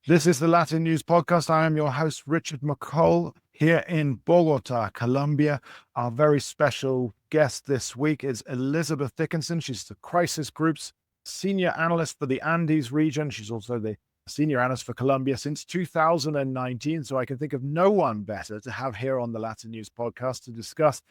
This is the Latin News Podcast. I am your host, Richard McColl, here in Bogota, Colombia. Our very special guest this week is Elizabeth Dickinson. She's the Crisis Group's Senior Analyst for the Andes region. She's also the Senior Analyst for Colombia since 2019. So I can think of no one better to have here on the Latin News Podcast to discuss,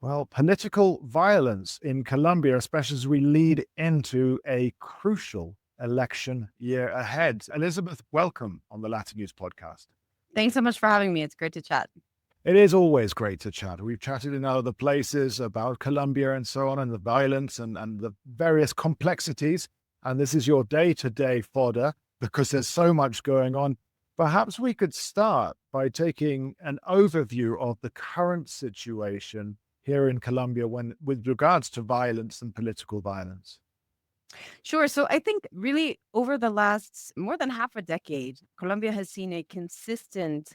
well, political violence in Colombia, especially as we lead into a crucial election year ahead. Elizabeth, welcome on the Latin News Podcast. Thanks so much for having me. It's great to chat. It is always great to chat. We've chatted in other places about Colombia and so on, and the violence and the various complexities. And this is your day-to-day fodder because there's so much going on. Perhaps we could start by taking an overview of the current situation here in Colombia with regards to violence and political violence. Sure. So I think really over the last more than half a decade, Colombia has seen a consistent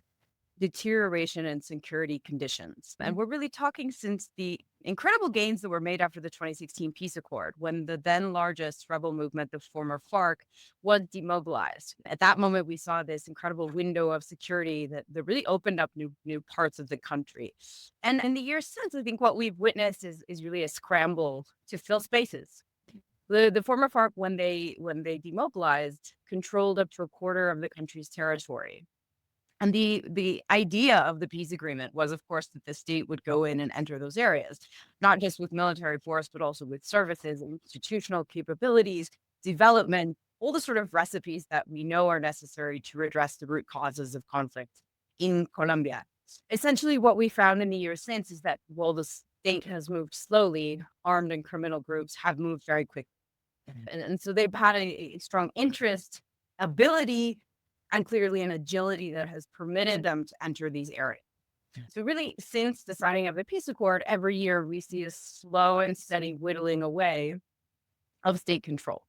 deterioration in security conditions. And we're really talking since the incredible gains that were made after the 2016 peace accord, when the then largest rebel movement, the former FARC, was demobilized. At that moment, we saw this incredible window of security that really opened up new parts of the country. And in the years since, I think what we've witnessed is really a scramble to fill spaces. The former FARC, when they demobilized, controlled up to a quarter of the country's territory. And the idea of the peace agreement was, of course, that the state would go in and enter those areas, not just with military force, but also with services, institutional capabilities, development, all the sort of recipes that we know are necessary to address the root causes of conflict in Colombia. Essentially, what we found in the years since is that while the state has moved slowly, armed and criminal groups have moved very quickly. And so they've had a strong interest, ability, and clearly an agility that has permitted them to enter these areas. So really, since the signing of the peace accord, every year we see a slow and steady whittling away of state control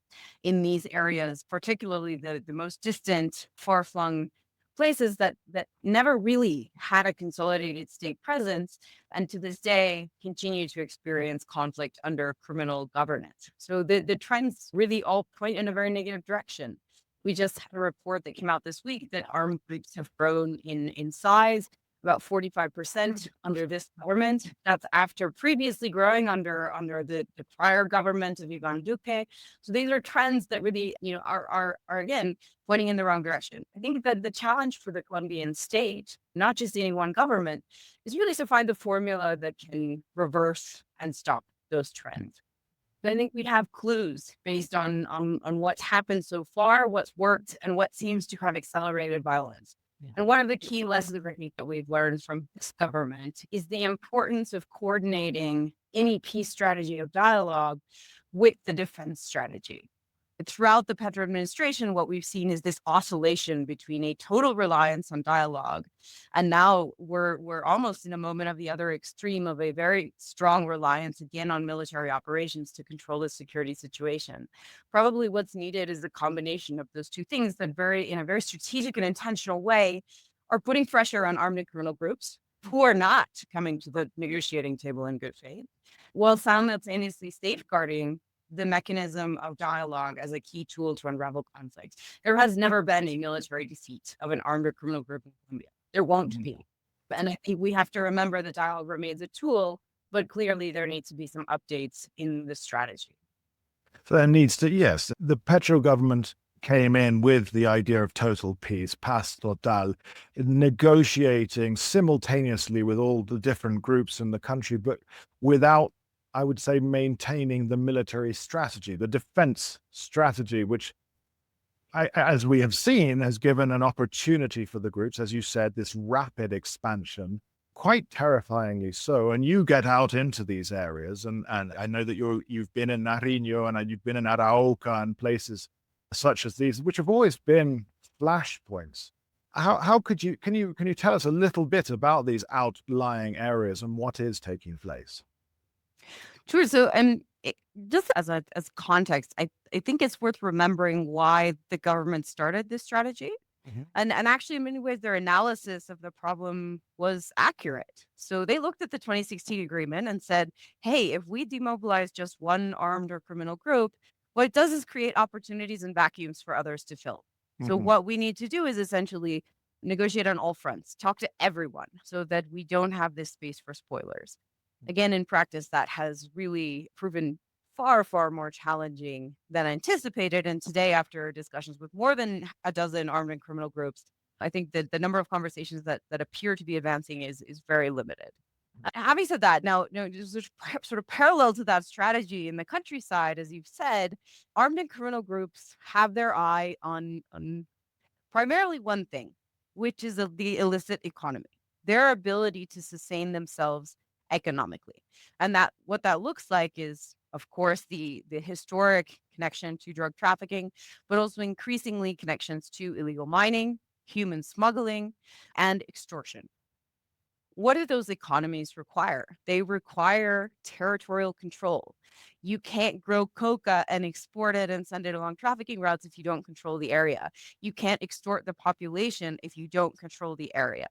in these areas, particularly the most distant, far-flung places that never really had a consolidated state presence, and to this day continue to experience conflict under criminal governance. So the trends really all point in a very negative direction. We just had a report that came out this week that armed groups have grown in size about 45% under this government. That's after previously growing under the prior government of Iván Duque. So these are trends that really, are again pointing in the wrong direction. I think that the challenge for the Colombian state, not just any one government, is really to find the formula that can reverse and stop those trends. I think we have clues based on what's happened so far, what's worked, and what seems to have accelerated violence. Yeah. And one of the key lessons that we've learned from this government is the importance of coordinating any peace strategy of dialogue with the defense strategy. Throughout the Petro administration, what we've seen is this oscillation between a total reliance on dialogue, and now we're almost in a moment of the other extreme of a very strong reliance again on military operations to control the security situation. Probably what's needed is a combination of those two things that in a very strategic and intentional way are putting pressure on armed and criminal groups who are not coming to the negotiating table in good faith, while simultaneously safeguarding the mechanism of dialogue as a key tool to unravel conflict. There has never been a military defeat of an armed or criminal group in Colombia. There won't be. And I think we have to remember that dialogue remains a tool, but clearly there needs to be some updates in the strategy. So there needs to, yes, the Petro government came in with the idea of total peace, paz total, negotiating simultaneously with all the different groups in the country, but without, I would say, maintaining the military strategy, the defense strategy, which, as we have seen, has given an opportunity for the groups, as you said, this rapid expansion, quite terrifyingly so. And you get out into these areas, and I know that you've been in Nariño and you've been in Arauca and places such as these, which have always been flashpoints. How can you tell us a little bit about these outlying areas and what is taking place? Sure. So, just as context, I think it's worth remembering why the government started this strategy. Mm-hmm. And actually, in many ways, their analysis of the problem was accurate. So they looked at the 2016 agreement and said, hey, if we demobilize just one armed or criminal group, what it does is create opportunities and vacuums for others to fill. So Mhm. what we need to do is essentially negotiate on all fronts, talk to everyone so that we don't have this space for spoilers. Again, in practice, that has really proven far, far more challenging than anticipated. And today, after discussions with more than a dozen armed and criminal groups, I think that the number of conversations that appear to be advancing is very limited. Having said that, now, there's sort of parallel to that strategy in the countryside, as you've said, armed and criminal groups have their eye on primarily one thing, which is the illicit economy, their ability to sustain themselves economically. And that what that looks like is, of course, the historic connection to drug trafficking, but also increasingly connections to illegal mining, human smuggling, and extortion. What do those economies require? They require territorial control. You can't grow coca and export it and send it along trafficking routes if you don't control the area. You can't extort the population if you don't control the area.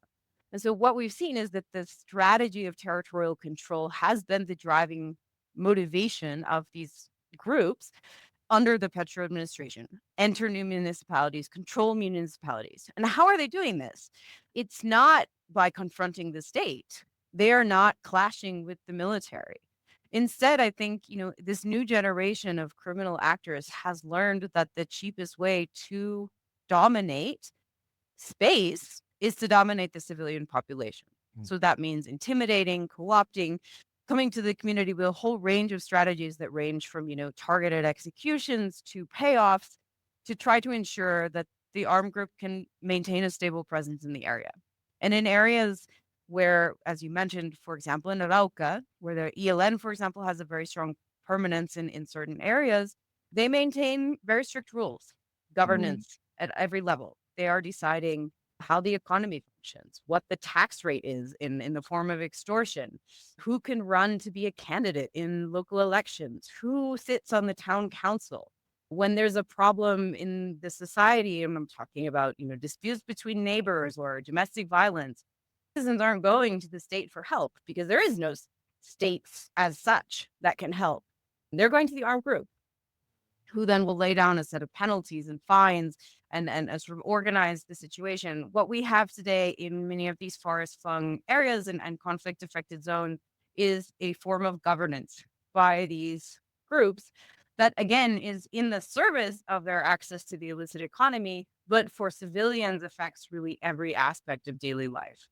And so what we've seen is that the strategy of territorial control has been the driving motivation of these groups under the Petro administration, enter new municipalities, control municipalities. And how are they doing this? It's not by confronting the state. They are not clashing with the military. Instead, I think, this new generation of criminal actors has learned that the cheapest way to dominate space is to dominate the civilian population. Mm. So that means intimidating, co-opting, coming to the community with a whole range of strategies that range from, targeted executions to payoffs to try to ensure that the armed group can maintain a stable presence in the area. And in areas where, as you mentioned, for example, in Arauca, where the ELN, for example, has a very strong permanence in certain areas, they maintain very strict rules, Mm. governance at every level. They are deciding how the economy functions, what the tax rate is in the form of extortion, who can run to be a candidate in local elections, who sits on the town council. When there's a problem in the society, and I'm talking about, disputes between neighbors or domestic violence, citizens aren't going to the state for help because there is no states as such that can help. They're going to the armed group, who then will lay down a set of penalties and fines and sort of organize the situation. What we have today in many of these forest flung areas and conflict affected zones is a form of governance by these groups that, again, is in the service of their access to the illicit economy, but for civilians affects really every aspect of daily life.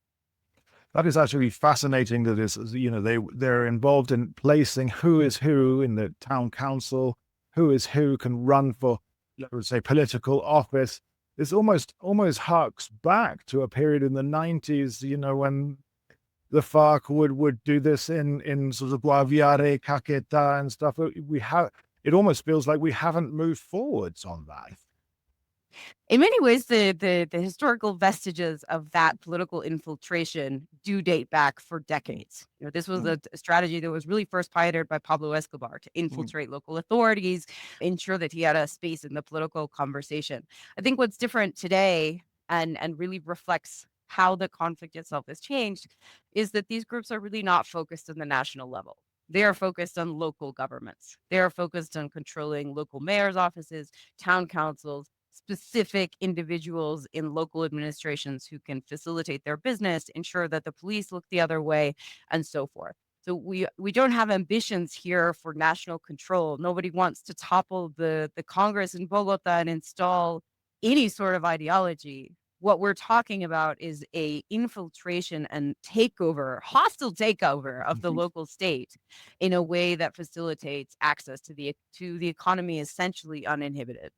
That is actually fascinating. That is, they're involved in placing who is who in the town council, who is who can run for, let's say, political office. This almost harks back to a period in the 90s, when the FARC would do this in sort of Guaviare, Caqueta and stuff. It almost feels like we haven't moved forwards on that. In many ways, the historical vestiges of that political infiltration do date back for decades. This was Mm. a strategy that was really first pioneered by Pablo Escobar to Mm. infiltrate local authorities, ensure that he had a space in the political conversation. I think what's different today and really reflects how the conflict itself has changed is that these groups are really not focused on the national level. They are focused on local governments. They are focused on controlling local mayor's offices, town councils, specific individuals in local administrations who can facilitate their business, ensure that the police look the other way, and so forth. So we don't have ambitions here for national control. Nobody wants to topple the Congress in Bogota and install any sort of ideology. What we're talking about is a infiltration and takeover, hostile takeover of the local state in a way that facilitates access to the economy essentially uninhibited.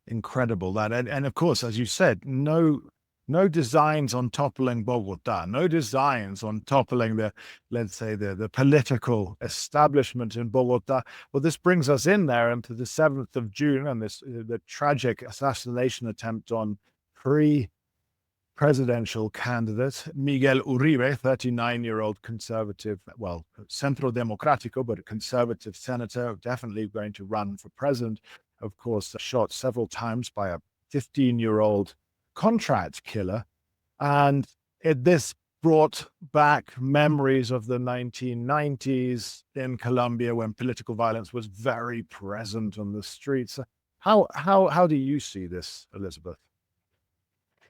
Incredible that, and of course, as you said, no designs on toppling Bogota, no designs on toppling the, let's say, the political establishment in Bogota. Well, this brings us in there into the 7th of June and the tragic assassination attempt on pre-presidential candidate Miguel Uribe, 39-year-old conservative, well, Centro Democrático, but a conservative senator, definitely going to run for president. Of course, shot several times by a 15-year-old contract killer. And this brought back memories of the 1990s in Colombia when political violence was very present on the streets. How do you see this, Elizabeth?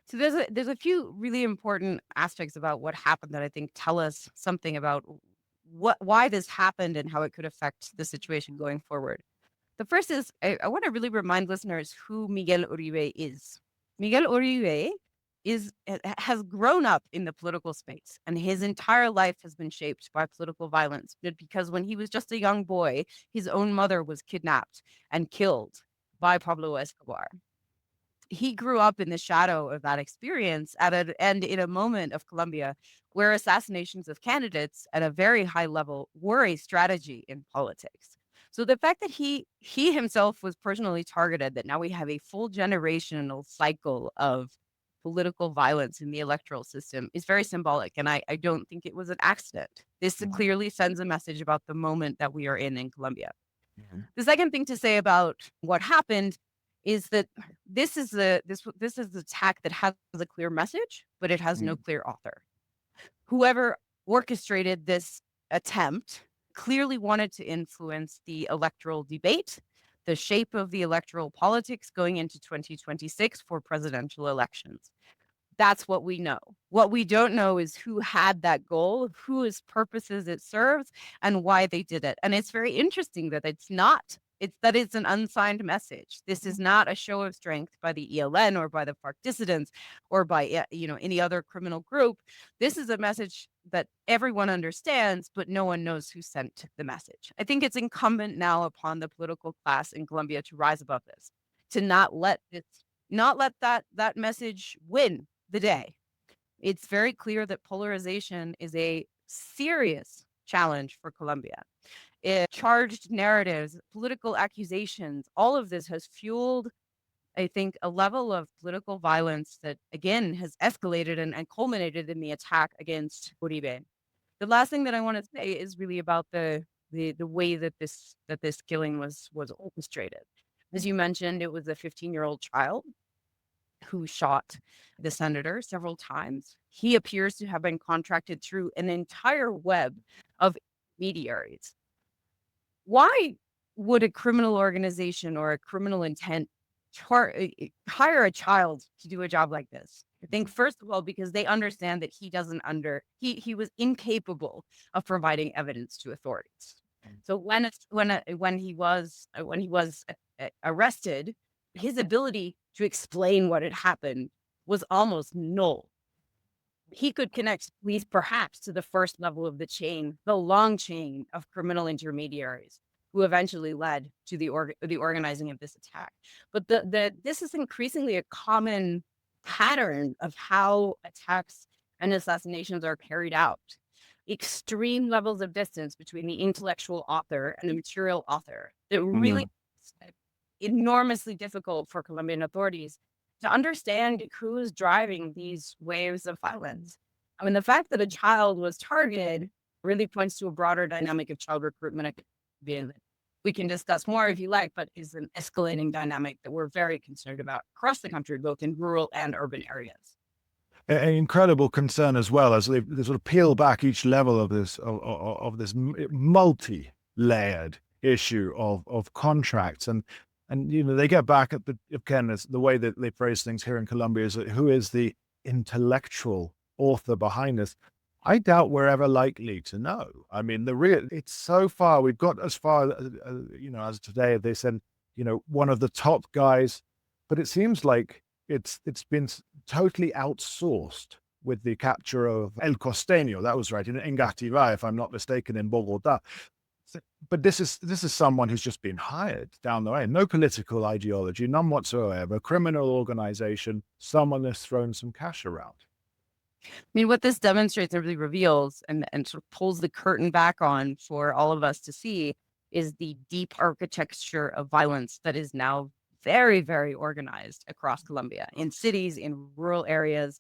So there's a few really important aspects about what happened that I think tell us something about why this happened and how it could affect the situation going forward. The first is I want to really remind listeners who Miguel Uribe is. Miguel Uribe has grown up in the political space, and his entire life has been shaped by political violence. Because when he was just a young boy, his own mother was kidnapped and killed by Pablo Escobar. He grew up in the shadow of that experience and in a moment of Colombia where assassinations of candidates at a very high level were a strategy in politics. So the fact that he himself was personally targeted, that now we have a full generational cycle of political violence in the electoral system is very symbolic. And I don't think it was an accident. This clearly sends a message about the moment that we are in Colombia. The second thing to say about what happened is that this is the attack that has a clear message, but it has no clear author. Whoever orchestrated this attempt clearly wanted to influence the electoral debate, the shape of the electoral politics going into 2026 for presidential elections. That's what we know. What we don't know is who had that goal, whose purposes it serves, and why they did it. And it's very interesting that it's an unsigned message. This is not a show of strength by the ELN or by the FARC dissidents or by any other criminal group. This is a message that everyone understands, but no one knows who sent the message. I think it's incumbent now upon the political class in Colombia to rise above this, to not let that message win the day. It's very clear that polarization is a serious challenge for Colombia. Charged narratives, political accusations, all of this has fueled, I think, a level of political violence that, again, has escalated and culminated in the attack against Uribe. The last thing that I want to say is really about the way that this killing was orchestrated. As you mentioned, it was a 15-year-old child who shot the senator several times. He appears to have been contracted through an entire web of intermediaries. Why would a criminal organization or a criminal intent hire a child to do a job like this? I think, first of all, because they understand that he was incapable of providing evidence to authorities. So when he was arrested, his ability to explain what had happened was almost null. He could connect police perhaps to the first level of the chain, the long chain of criminal intermediaries who eventually led to the organizing of this attack. But this is increasingly a common pattern of how attacks and assassinations are carried out. Extreme levels of distance between the intellectual author and the material author that really enormously difficult for Colombian authorities to understand who is driving these waves of violence. I mean, the fact that a child was targeted really points to a broader dynamic of child recruitment. We can discuss more if you like, but is an escalating dynamic that we're very concerned about across the country, both in rural and urban areas. An incredible concern as well, as they sort of peel back each level of this multi-layered issue of contracts, and they get back at the way that they phrase things here in Colombia is who is the intellectual author behind this. I doubt we're ever likely to know. I mean, it's so far, we've got as far, as today they said, one of the top guys, but it seems like it's been totally outsourced with the capture of El Costeño. That was right, in Engativá, if I'm not mistaken, in Bogotá. But this is someone who's just been hired down the way. No political ideology, none whatsoever. Criminal organization, someone has thrown some cash around. I mean, what this demonstrates and really reveals and sort of pulls the curtain back on for all of us to see is the deep architecture of violence that is now very, very organized across Colombia, in cities, in rural areas.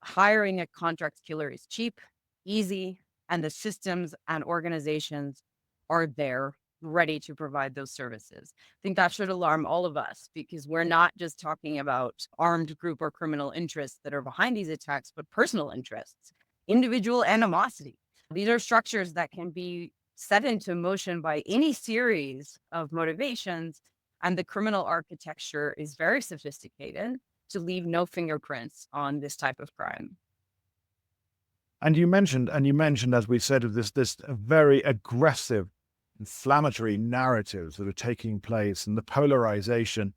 Hiring a contract killer is cheap, easy, and the systems and organizations are there ready to provide those services. I think that should alarm all of us, because we're not just talking about armed group or criminal interests that are behind these attacks, but personal interests, individual animosity. These are structures that can be set into motion by any series of motivations And the criminal architecture is very sophisticated to leave no fingerprints on this type of crime. And you mentioned, as we said, of this very aggressive, inflammatory narratives that are taking place and the polarization.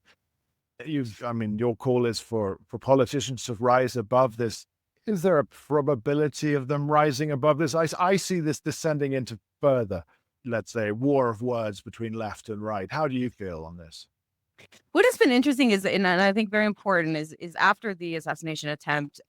Your call is for politicians to rise above this. Is there a probability of them rising above this? I see this descending into further, let's say, war of words between left and right. How do you feel on this? What has been interesting is, and I think very important, is after the assassination attempt,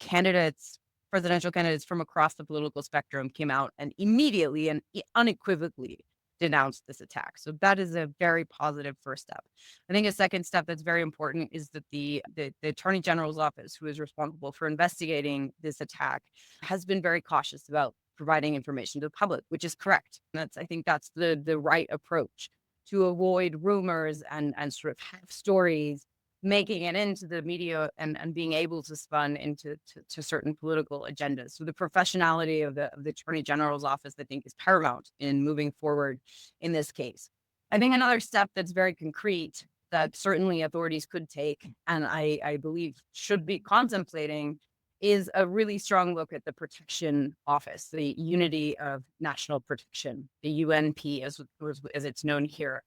presidential candidates from across the political spectrum came out and immediately and unequivocally denounced this attack. So that is a very positive first step. I think a second step that's very important is that the Attorney General's office, who is responsible for investigating this attack, has been very cautious about providing information to the public, which is correct. I think that's the right approach to avoid rumors and sort of half stories making it into the media and being able to spun into certain political agendas. So the professionality of the Attorney General's office, I think, is paramount in moving forward in this case. I think another step that's very concrete that certainly authorities could take, and I believe should be contemplating, is a really strong look at the protection office, the Unity of National Protection, the UNP as it's known here.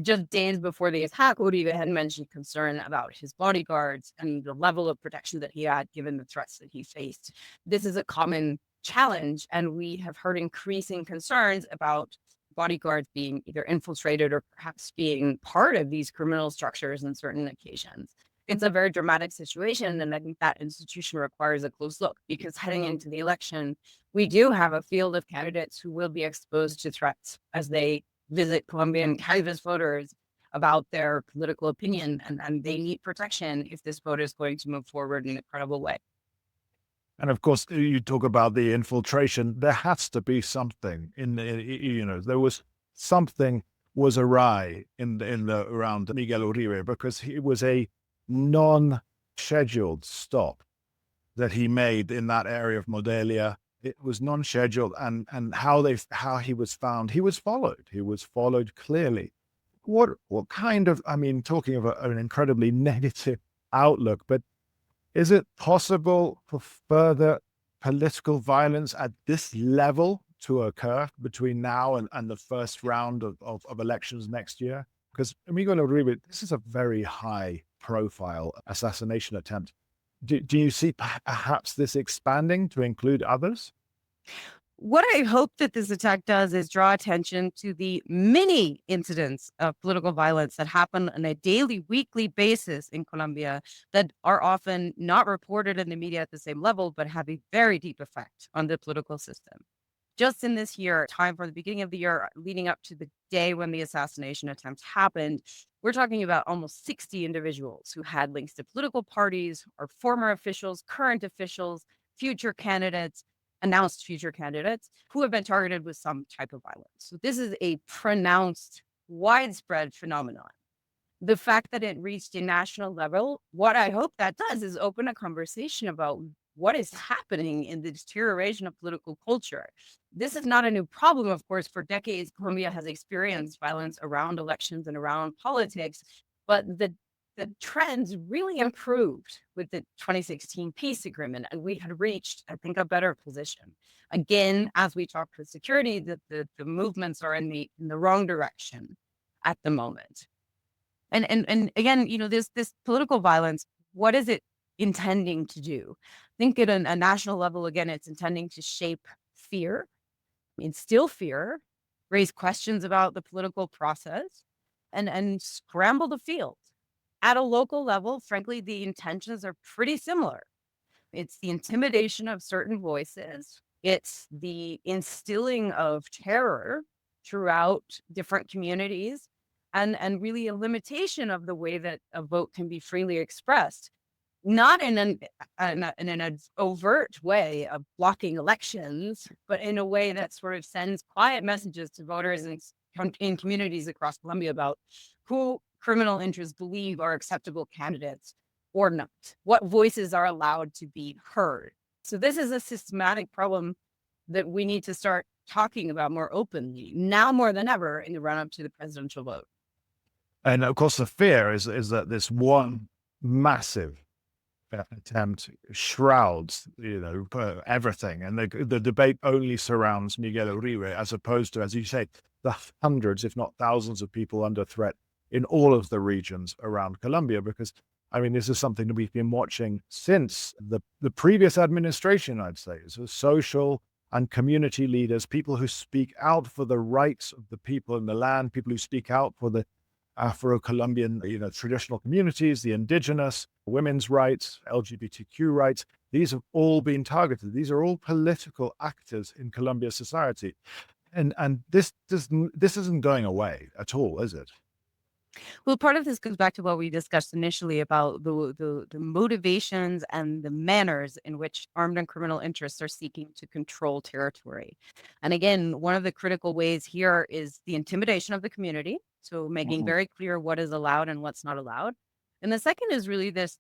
Just days before the attack, Uribe had mentioned concern about his bodyguards and the level of protection that he had given the threats that he faced. This is a common challenge, and we have heard increasing concerns about bodyguards being either infiltrated or perhaps being part of these criminal structures on certain occasions. It's a very dramatic situation, and I think that institution requires a close look, because heading into the election, we do have a field of candidates who will be exposed to threats as they visit Colombia and canvass voters about their political opinion, and they need protection if this vote is going to move forward in a credible way. And of course, you talk about the infiltration. There has to be something there was something was awry around Miguel Uribe, because he was a non-scheduled stop that he made in that area of Modelia. It was non-scheduled, and how he was found, he was followed clearly. What kind of, talking of an incredibly negative outlook, but is it possible for further political violence at this level to occur between now and the first round of elections next year? Because Miguel Uribe, this is a very high profile assassination attempt. Do you see perhaps this expanding to include others? What I hope that this attack does is draw attention to the many incidents of political violence that happen on a daily, weekly basis in Colombia that are often not reported in the media at the same level, but have a very deep effect on the political system. Just in this year, time from the beginning of the year leading up to the day when the assassination attempt happened, we're talking about almost 60 individuals who had links to political parties or former officials, current officials, future candidates, announced future candidates who have been targeted with some type of violence. So this is a pronounced, widespread phenomenon. The fact that it reached a national level, what I hope that does is open a conversation about what is happening in the deterioration of political culture. This is not a new problem, of course. For decades, Colombia has experienced violence around elections and around politics, but the trends really improved with the 2016 peace agreement, and we had reached, I think, a better position. Again, as we talk to security, the movements are in the wrong direction at the moment. And again, this political violence, what is it intending to do? I think at a national level, again, it's intending to shape fear, instill fear, raise questions about the political process, and scramble the field. At a local level, frankly, the intentions are pretty similar. It's the intimidation of certain voices. It's the instilling of terror throughout different communities, and really a limitation of the way that a vote can be freely expressed. Not in an overt way of blocking elections, but in a way that sort of sends quiet messages to voters in communities across Colombia about who criminal interests believe are acceptable candidates or not, what voices are allowed to be heard. So this is a systematic problem that we need to start talking about more openly, now more than ever, in the run-up to the presidential vote. And of course, the fear is that this one massive attempt shrouds, everything. And the debate only surrounds Miguel Uribe, as opposed to, as you say, the hundreds, if not thousands of people under threat in all of the regions around Colombia. Because, I mean, this is something that we've been watching since the previous administration, I'd say. So social and community leaders, people who speak out for the rights of the people in the land, people who speak out for the Afro-Colombian, traditional communities, the indigenous, women's rights, LGBTQ rights. These have all been targeted. These are all political actors in Colombia society. And this isn't going away at all, is it? Well, part of this goes back to what we discussed initially about the motivations and the manners in which armed and criminal interests are seeking to control territory. And again, one of the critical ways here is the intimidation of the community. So making Mhm. very clear what is allowed and what's not allowed. And the second is really this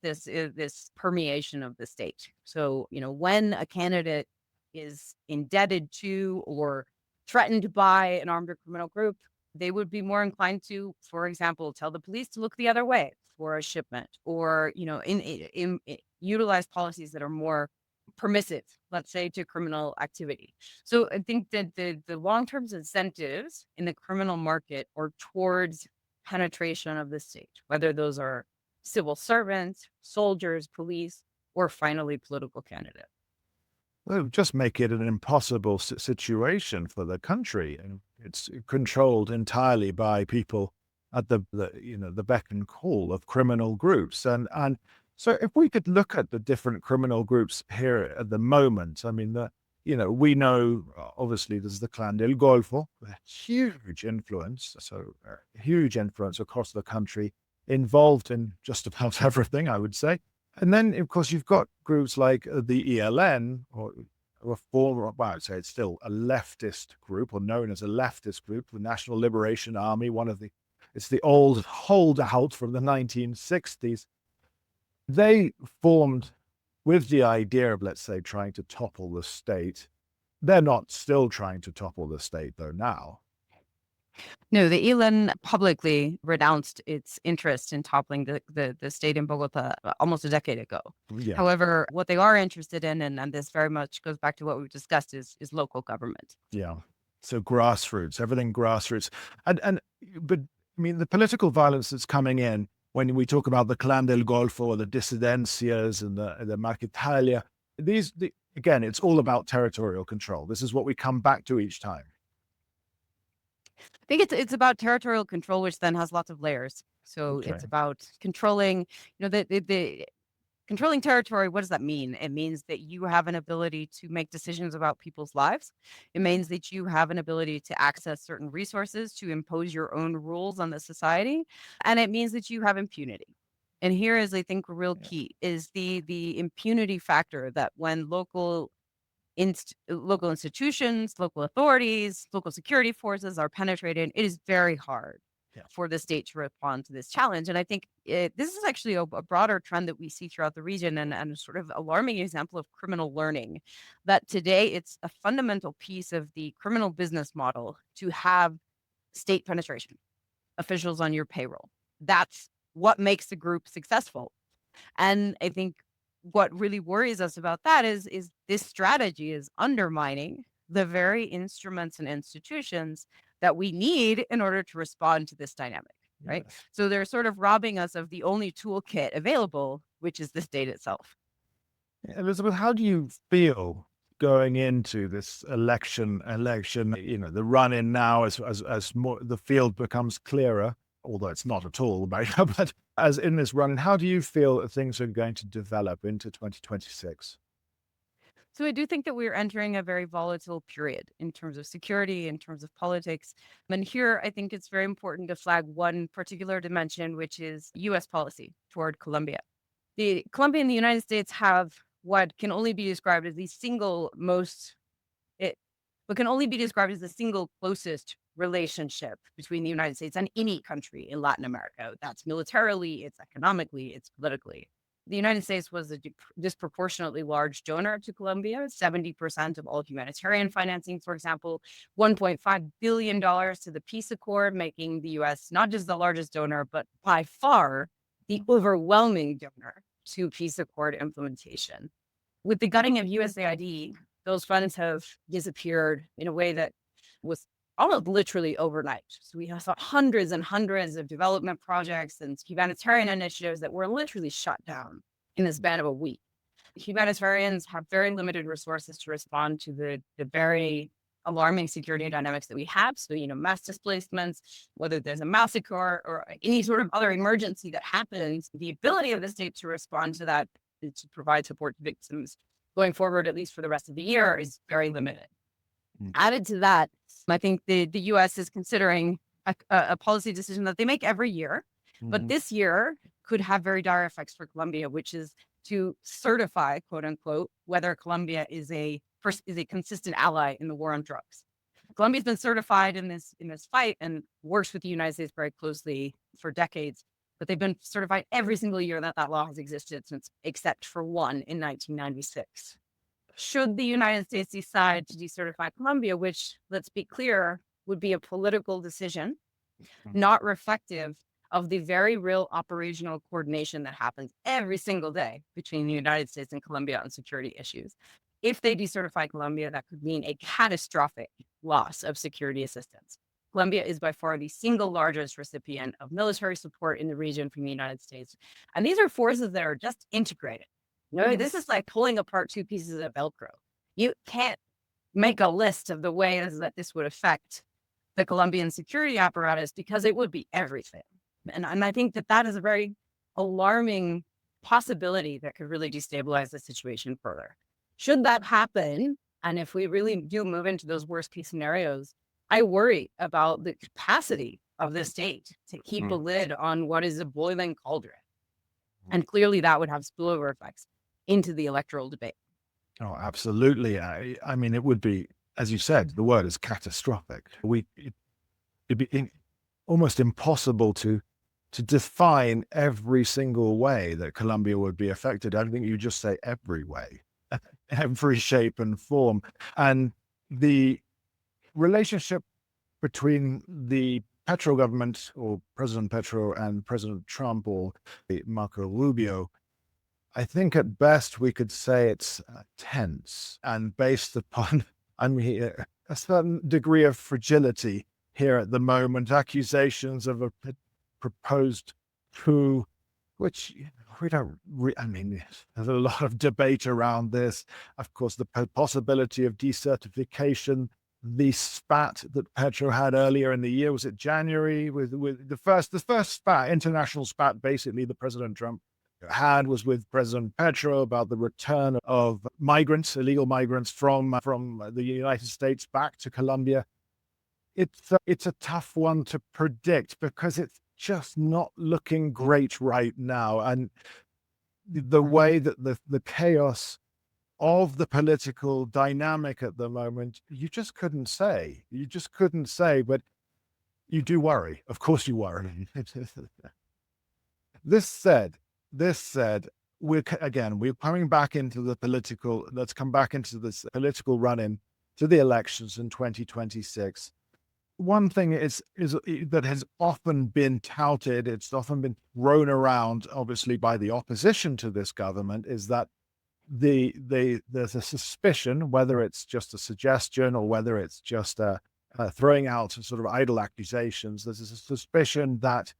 permeation of the state. So, when a candidate is indebted to or threatened by an armed or criminal group, they would be more inclined to, for example, tell the police to look the other way for a shipment, or utilize policies that are more permissive, let's say, to criminal activity. So I think that the long-term incentives in the criminal market are towards penetration of the state, whether those are civil servants, soldiers, police, or finally political candidates. Well, just make it an impossible situation for the country. And it's controlled entirely by people at the beck and call of criminal groups. And so if we could look at the different criminal groups here at the moment, I mean, we know, obviously, there's the Clan del Golfo, a huge influence, huge influence across the country, involved in just about everything, I would say. And then, of course, you've got groups like the ELN, or a former, well, I'd say it's still a leftist group, or known as a leftist group, the National Liberation Army, it's the old holdout from the 1960s. They formed with the idea of, let's say, trying to topple the state. They're not still trying to topple the state, though, now. No, the ELN publicly renounced its interest in toppling the state in Bogota almost a decade ago. Yeah, However, what they are interested in, and this very much goes back to what we've discussed, is local government. yeah. So grassroots, everything grassroots. But I mean, the political violence that's coming in when we talk about the Clan del Golfo or the Disidencias and the Marquetalia, again, it's all about territorial control. This is what we come back to each time. I think it's about territorial control, which then has lots of layers. So Okay. it's about controlling, the controlling territory. What does that mean? It means that you have an ability to make decisions about people's lives. It means that you have an ability to access certain resources, to impose your own rules on the society. And it means that you have impunity. And here is, I think, a real Yeah. key is the impunity factor, that when local institutions, local authorities, local security forces are penetrated, it is very hard Yeah. for the state to respond to this challenge. And I think this is actually a broader trend that we see throughout the region, and a sort of alarming example of criminal learning, that today it's a fundamental piece of the criminal business model to have state penetration, officials on your payroll. That's what makes the group successful. And I think what really worries us about that is this strategy is undermining the very instruments and institutions that we need in order to respond to this dynamic, right? Yes. So they're sort of robbing us of the only toolkit available, which is the state itself. Elizabeth, how do you feel going into this election, the run in now as more the field becomes clearer, although it's not at all, right? But as in this run, how do you feel that things are going to develop into 2026? So I do think that we're entering a very volatile period in terms of security, in terms of politics. And here, I think it's very important to flag one particular dimension, which is U.S. policy toward Colombia. Colombia and the United States have what can only be described as the single closest relationship between the United States and any country in Latin America. That's militarily, it's economically, it's politically. the United States was a disproportionately large donor to Colombia, 70% of all humanitarian financing, for example, $1.5 billion to the peace accord, making the U.S. not just the largest donor, but by far the overwhelming donor to peace accord implementation. With the gutting of USAID, those funds have disappeared in a way that was almost literally overnight. So we saw hundreds and hundreds of development projects and humanitarian initiatives that were literally shut down in the span of a week. Humanitarians have very limited resources to respond to the very alarming security dynamics that we have. So, mass displacements, whether there's a massacre or any sort of other emergency that happens, the ability of the state to respond to that, to provide support to victims going forward, at least for the rest of the year, is very limited. Added to that, I think the U.S. is considering a policy decision that they make every year, but this year could have very dire effects for Colombia, which is to certify, quote unquote, whether Colombia is a consistent ally in the war on drugs. Colombia's been certified in this fight and works with the United States very closely for decades, but they've been certified every single year that law has existed since, except for one in 1996. Should the United States decide to decertify Colombia, which, let's be clear, would be a political decision, not reflective of the very real operational coordination that happens every single day between the United States and Colombia on security issues. If they decertify Colombia, that could mean a catastrophic loss of security assistance. Colombia is by far the single largest recipient of military support in the region from the United States. And these are forces that are just integrated. This is like pulling apart two pieces of Velcro. You can't make a list of the ways that this would affect the Colombian security apparatus because it would be everything. And I think that is a very alarming possibility that could really destabilize the situation further. Should that happen, and if we really do move into those worst case scenarios, I worry about the capacity of the state to keep a lid on what is a boiling cauldron. And clearly that would have spillover effects into the electoral debate. Oh, absolutely. I mean, it would be, as you said, the word is catastrophic. It'd be almost impossible to define every single way that Colombia would be affected. I think you just say every way, every shape and form. And the relationship between the Petro government, or President Petro, and President Trump, or Marco Rubio, I think at best we could say it's tense and based upon, a certain degree of fragility here at the moment. Accusations of a proposed coup, which we don't. There's a lot of debate around this. Of course, the possibility of decertification. The spat that Petro had earlier in the year, was it January, with the first spat, international spat, basically, that President Trump had was with President Petro about the return of migrants, illegal migrants from the United States back to Colombia. It's a tough one to predict because it's just not looking great right now, and the way that the chaos of the political dynamic at the moment, you just couldn't say. But you do worry. Of course you worry. This said, we're coming back into the political, let's come back into this political run-in to the elections in 2026. One thing is that has often been touted, it's often been thrown around, obviously, by the opposition to this government, is that there's a suspicion, whether it's just a suggestion or whether it's just throwing out sort of idle accusations, there's a suspicion that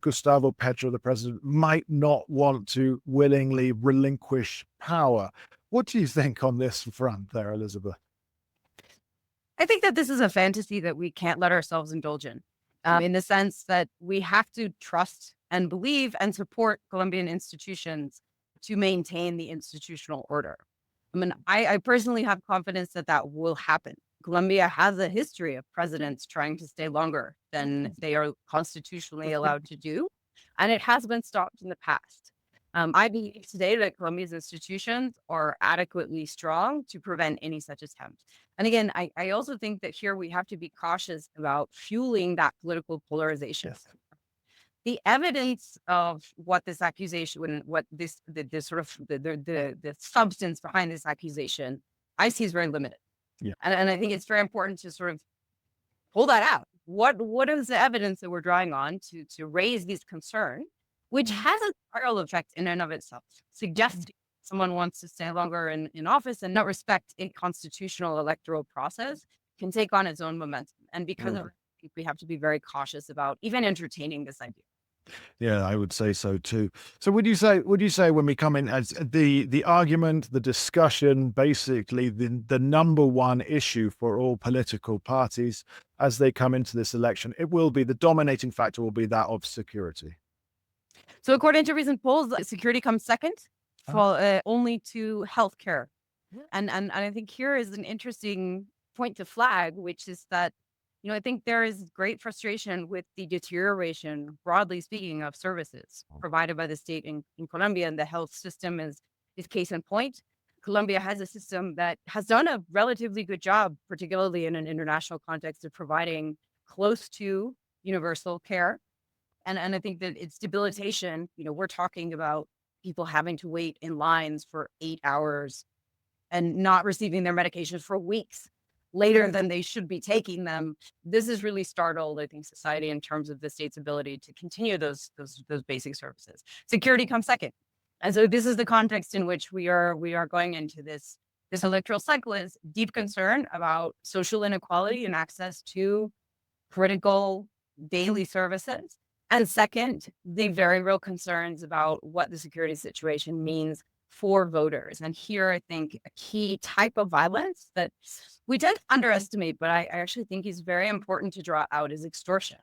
Gustavo Petro, the president, might not want to willingly relinquish power. What do you think on this front there, Elizabeth? I think that this is a fantasy that we can't let ourselves indulge in the sense that we have to trust and believe and support Colombian institutions to maintain the institutional order. I personally have confidence that will happen. Colombia has a history of presidents trying to stay longer than they are constitutionally allowed to do, and it has been stopped in the past. I believe today that Colombia's institutions are adequately strong to prevent any such attempt. And again, I also think that here we have to be cautious about fueling that political polarization. Yes. the evidence of what this accusation, what the sort of the substance behind this accusation, I see is very limited. Yeah. And I think it's very important to sort of pull that out. What is the evidence that we're drawing on to raise these concerns, which has a viral effect in and of itself, suggesting someone wants to stay longer in office and not respect a constitutional electoral process can take on its own momentum. And because of it, I think we have to be very cautious about even entertaining this idea. Yeah, I would say so too. So would you say when we come in as the argument, the discussion, basically the number one issue for all political parties as they come into this election, it will be the dominating factor will be that of security? So according to recent polls, security comes second, only to healthcare. And I think here is an interesting point to flag, which is that, I think there is great frustration with the deterioration, broadly speaking, of services provided by the state in Colombia, and the health system is case in point. Colombia has a system that has done a relatively good job, particularly in an international context, of providing close to universal care. And I think that it's debilitation. We're talking about people having to wait in lines for 8 hours and not receiving their medications for weeks later than they should be taking them. This has really startled, I think, society in terms of the state's ability to continue those basic services. Security comes second. And so this is the context in which we are going into this electoral cycle, is deep concern about social inequality and access to critical daily services. And second, the very real concerns about what the security situation means for voters. And here, I think a key type of violence that we tend to underestimate, but I actually think is very important to draw out, is extortion.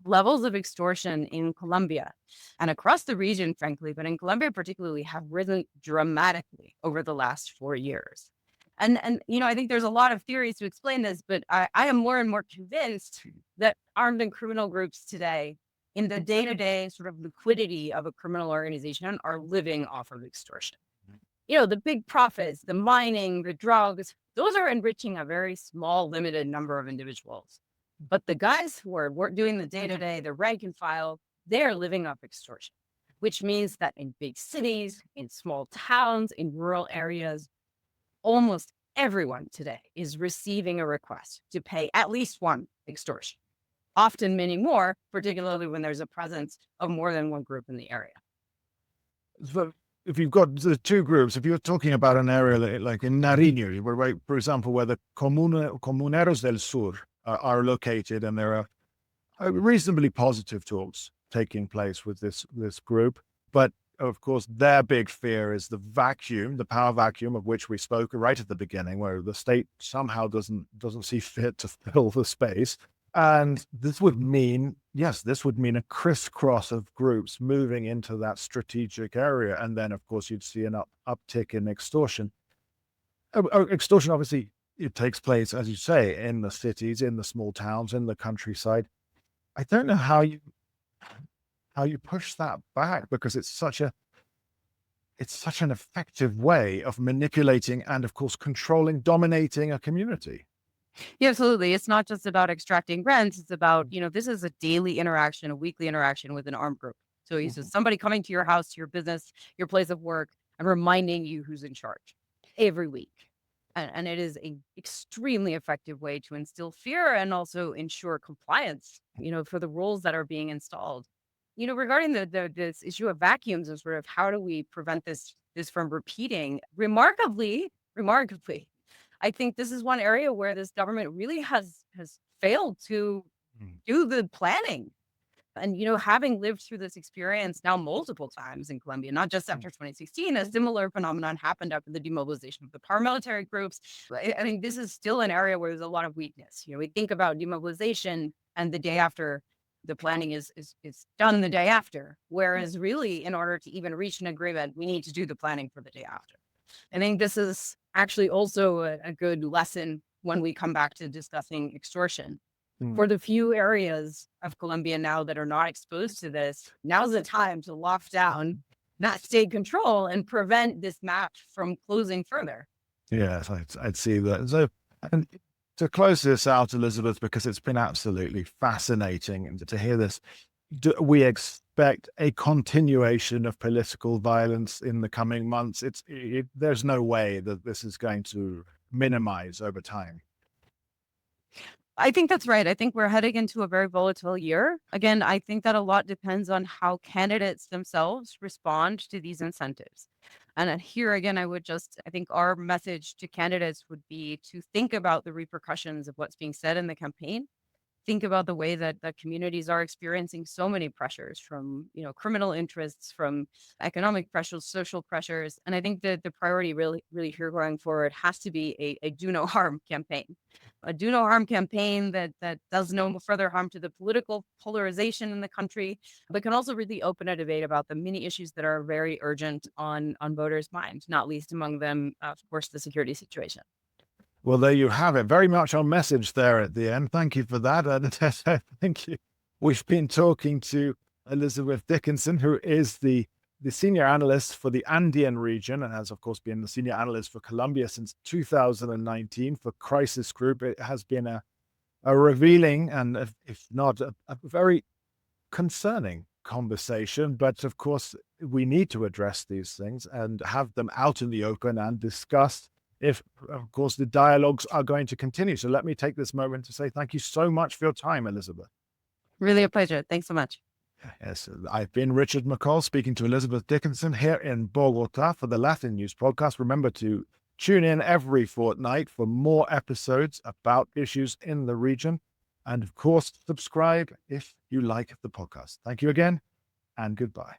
Levels of extortion in Colombia and across the region, frankly, but in Colombia particularly, have risen dramatically over the last 4 years. And I think there's a lot of theories to explain this, but I am more and more convinced that armed and criminal groups today, in the day-to-day sort of liquidity of a criminal organization, are living off of extortion. The big profits, the mining, the drugs, those are enriching a very small, limited number of individuals. But the guys who are doing the day-to-day, the rank and file, they're living off extortion, which means that in big cities, in small towns, in rural areas, almost everyone today is receiving a request to pay at least one extortion. Often many more, particularly when there's a presence of more than one group in the area. So if you've got the two groups, if you're talking about an area like in Nariño, where, for example, where the Comuneros del Sur are located, and there are reasonably positive talks taking place with this group. But of course, their big fear is the vacuum, the power vacuum of which we spoke right at the beginning, where the state somehow doesn't see fit to fill the space. And this would mean a crisscross of groups moving into that strategic area. And then, of course, you'd see an uptick in extortion. Extortion, obviously, it takes place, as you say, in the cities, in the small towns, in the countryside. I don't know how you push that back, because it's such an effective way of manipulating and, of course, controlling, dominating a community. Yeah, absolutely. It's not just about extracting rents. It's about, this is a daily interaction, a weekly interaction with an armed group. So it's just somebody coming to your house, to your business, your place of work, and reminding you who's in charge every week. And it is an extremely effective way to instill fear and also ensure compliance, for the rules that are being installed. Regarding this issue of vacuums and sort of how do we prevent this from repeating, remarkably, I think this is one area where this government really has failed to do the planning. And, having lived through this experience now multiple times in Colombia, not just after 2016, a similar phenomenon happened after the demobilization of the paramilitary groups. I think this is still an area where there's a lot of weakness. We think about demobilization and the day after, the planning is done the day after. Whereas really, in order to even reach an agreement, we need to do the planning for the day after. I think this is actually also a good lesson when we come back to discussing extortion. For the few areas of Colombia now that are not exposed to this, now's the time to lock down that state control and prevent this map from closing further. Yes, I'd see that. So, and to close this out, Elizabeth, because it's been absolutely fascinating to hear this, do we expect a continuation of political violence in the coming months? There's no way that this is going to minimize over time. I think that's right. I think we're heading into a very volatile year. Again, I think that a lot depends on how candidates themselves respond to these incentives. And here again, I think our message to candidates would be to think about the repercussions of what's being said in the campaign. Think about the way that communities are experiencing so many pressures from, criminal interests, from economic pressures, social pressures. And I think that the priority really, really here going forward has to be a do no harm campaign. A do no harm campaign that does no further harm to the political polarization in the country, but can also really open a debate about the many issues that are very urgent on voters' minds, not least among them, of course, the security situation. Well, there you have it. Very much on message there at the end. Thank you for that. Thank you. We've been talking to Elizabeth Dickinson, who is the senior analyst for the Andean region and has, of course, been the senior analyst for Colombia since 2019 for Crisis Group. It has been a revealing and, if not, a very concerning conversation. But, of course, we need to address these things and have them out in the open and discussed if, of course, the dialogues are going to continue. So let me take this moment to say thank you so much for your time, Elizabeth. Really a pleasure. Thanks so much. Yes, I've been Richard McColl speaking to Elizabeth Dickinson here in Bogota for the LatinNews Podcast. Remember to tune in every fortnight for more episodes about issues in the region. And of course, subscribe if you like the podcast. Thank you again, and goodbye.